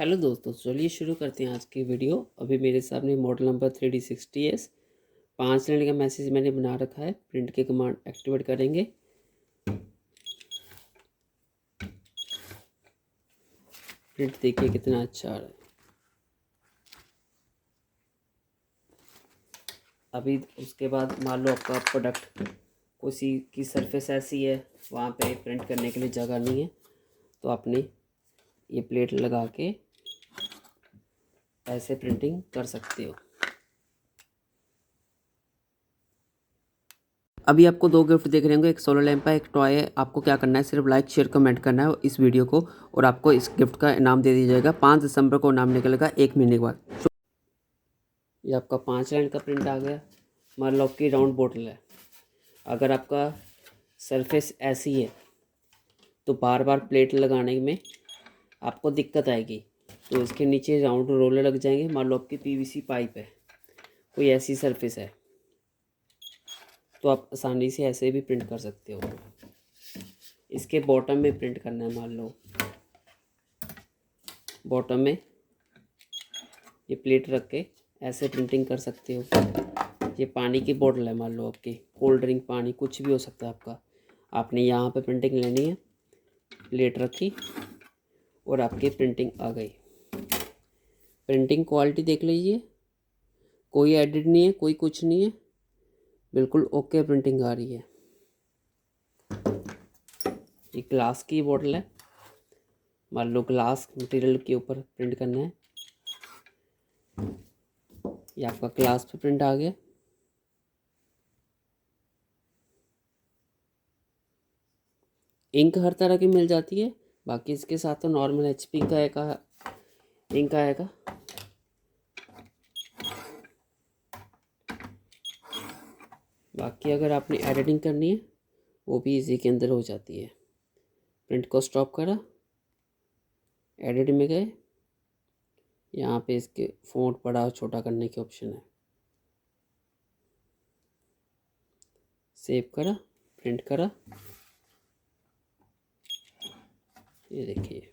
Hello दोस्तों, चलिए शुरू करते हैं आज की वीडियो। अभी मेरे सामने मॉडल नंबर 3D60S 5 लाइन का मैसेज मैंने बना रखा है। प्रिंट की कमांड एक्टिवेट करेंगे। प्रिंट देखिए कितना अच्छा आ रहा है। अभी उसके बाद मान लो आपका प्रोडक्ट किसी की सरफेस ऐसी है, वहाँ पे प्रिंट करने के लिए जगह नहीं है, तो आपने ये प्लेट लगा के ऐसे प्रिंटिंग कर सकते हो। अभी आपको दो गिफ्ट देख रहे होंगे, एक सोलर लैंप है, एक टॉय है। आपको क्या करना है, सिर्फ लाइक शेयर कमेंट करना है इस वीडियो को और आपको इस गिफ्ट का इनाम दे दिया जाएगा। 5 दिसंबर को इनाम निकलेगा 1 महीने के बाद। ये आपका 5 लाइन का प्रिंट आ गया। मान लो आपकी राउंड बोतल है, अगर आपका सरफेस ऐसी है तो बार बार प्लेट लगाने में आपको दिक्कत आएगी, तो इसके नीचे राउंड रोलर लग जाएंगे। मान लो आपकी पीवीसी पाइप है, कोई ऐसी सरफेस है, तो आप आसानी से ऐसे भी प्रिंट कर सकते हो। इसके बॉटम में प्रिंट करना है, मान लो बॉटम में ये प्लेट रख के ऐसे प्रिंटिंग कर सकते हो। ये पानी की बोतल है, मान लो आपकी कोल्ड ड्रिंक, पानी कुछ भी हो सकता है आपका। आपने यहाँ पे प्रिंटिंग लेनी है, प्लेट रखी और आपकी प्रिंटिंग आ गई। प्रिंटिंग क्वालिटी देख लीजिए, कोई एडिट नहीं है, कोई कुछ नहीं है, बिल्कुल ओके प्रिंटिंग आ रही है। ये ग्लास की बोतल है, मान लो ग्लास मटेरियल के ऊपर प्रिंट करना है। ये आपका ग्लास पे प्रिंट आ गया। इंक हर तरह की मिल जाती है, बाकी इसके साथ तो नॉर्मल HP का एक इंक आएगा। बाकी अगर आपने एडिटिंग करनी है वो भी इसी के अंदर हो जाती है। प्रिंट को स्टॉप करा, एडिट में गए, यहाँ पे इसके फ़ॉन्ट बड़ा और छोटा करने के ऑप्शन है। सेव करा, प्रिंट करा, ये देखिए।